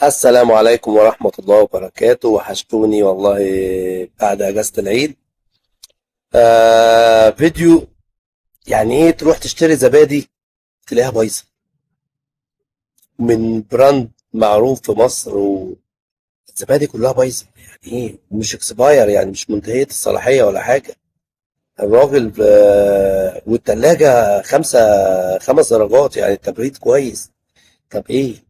السلام عليكم ورحمة الله وبركاته. وحشتوني والله بعد أجازة العيد. فيديو. يعني إيه تروح تشتري زبادي تلاقيها بايظة من براند معروف في مصر، والزبادي كلها بايظة. يعني إيه مش اكسباير، يعني مش منتهية الصلاحية ولا حاجة. الراجل والتلاجة خمس درجات، يعني التبريد كويس. طب إيه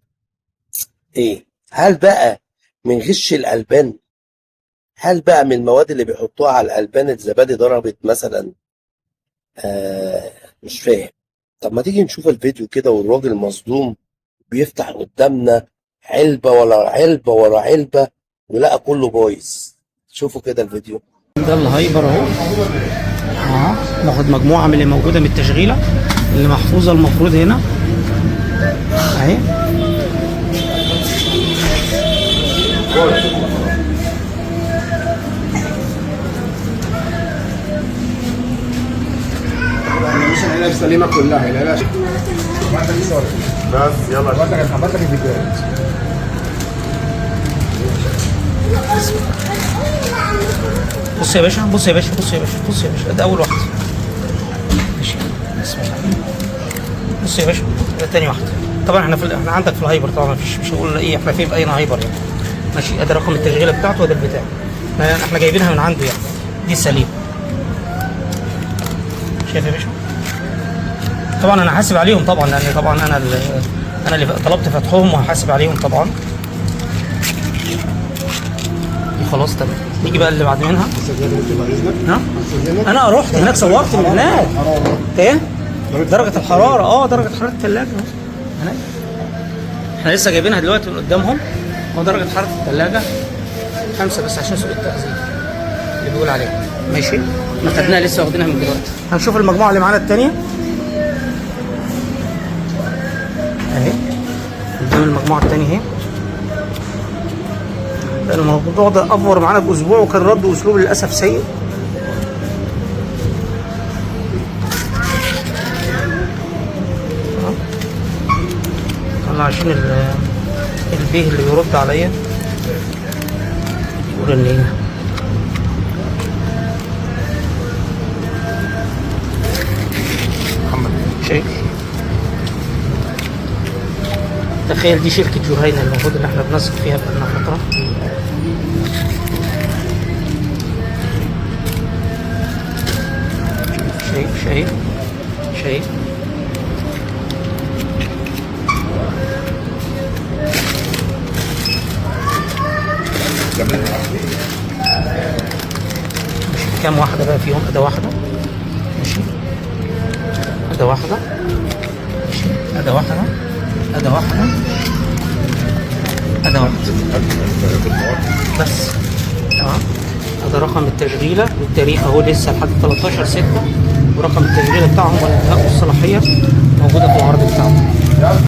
هل بقى من غش الألبان؟ هل بقى من المواد اللي بيحطوها على الألبان الزبادي ضربت مثلا؟ آه مش فاهم. طب ما تيجي نشوف الفيديو كده، والراجل مصدوم بيفتح قدامنا علبة ورا علبة ورا علبة، ولقى كله بايظ. شوفوا كده الفيديو. ده الهايبر اهو. ناخد مجموعه من اللي موجوده من التشغيله اللي محفوظه المفروض هنا اهي. مش العلب سليمه كلها، العلب بس يلا حضرتك الفيديوهات. بص يا باشا، بص يا باشا، بص يا باشا، بص يا باشا، ده اول واحده. ماشي، بسم الله. بص يا باشا، ده تاني واحده. طبعا احنا عندك في الهايبر طبعا مش هقول ايه احنا فين، في اي هايبر يعني. ماشي، ادي رقم التشغيله بتاعته وده البتاع. احنا جايبينها من عنده يعني. دي سليم. شايف يا باشا؟ طبعا انا هحاسب عليهم طبعا، لان طبعا انا اللي طلبت فتحهم وهحاسب عليهم طبعا. خلاص تمام. نيجي بقى اللي بعد منها. ها؟ انا رحت هناك صورت من هناك. ايه؟ درجة الحرارة، درجة حرارة الثلاجة هناك. احنا لسه جايبينها دلوقتي من قدامهم. درجة حرارة الثلاجة 5 بس عشان سوء التخزين اللي بيقول عليه. ماشي؟ ما خدناها لسه، واخدينها من دلوقتي. هنشوف المجموعة اللي معانا الثانية. اهي. قدام المجموعة الثانية اهي. الموضوع ده افور معانا باسبوع، وكان رد اسلوب للاسف سيء. طلع عشان البيه اللي يرد عليا يقول ان ايه. محمد شايف؟ تخيل دي شركة جهينة المفروض ان احنا بنثق فيها بقالنا فترة. شايف كام واحدة بقى فيهم؟ أداة واحدة. ماشي، أداة واحدة. ماشي، أداة واحدة، أداة واحدة، أداة واحدة بس. تمام. هذا رقم التشغيلة والتاريخ اهو لسه لحد 13/6، ورقم التشغيلة بتاعهم وانتهاء الصلاحية موجودة في العرض بتاعهم.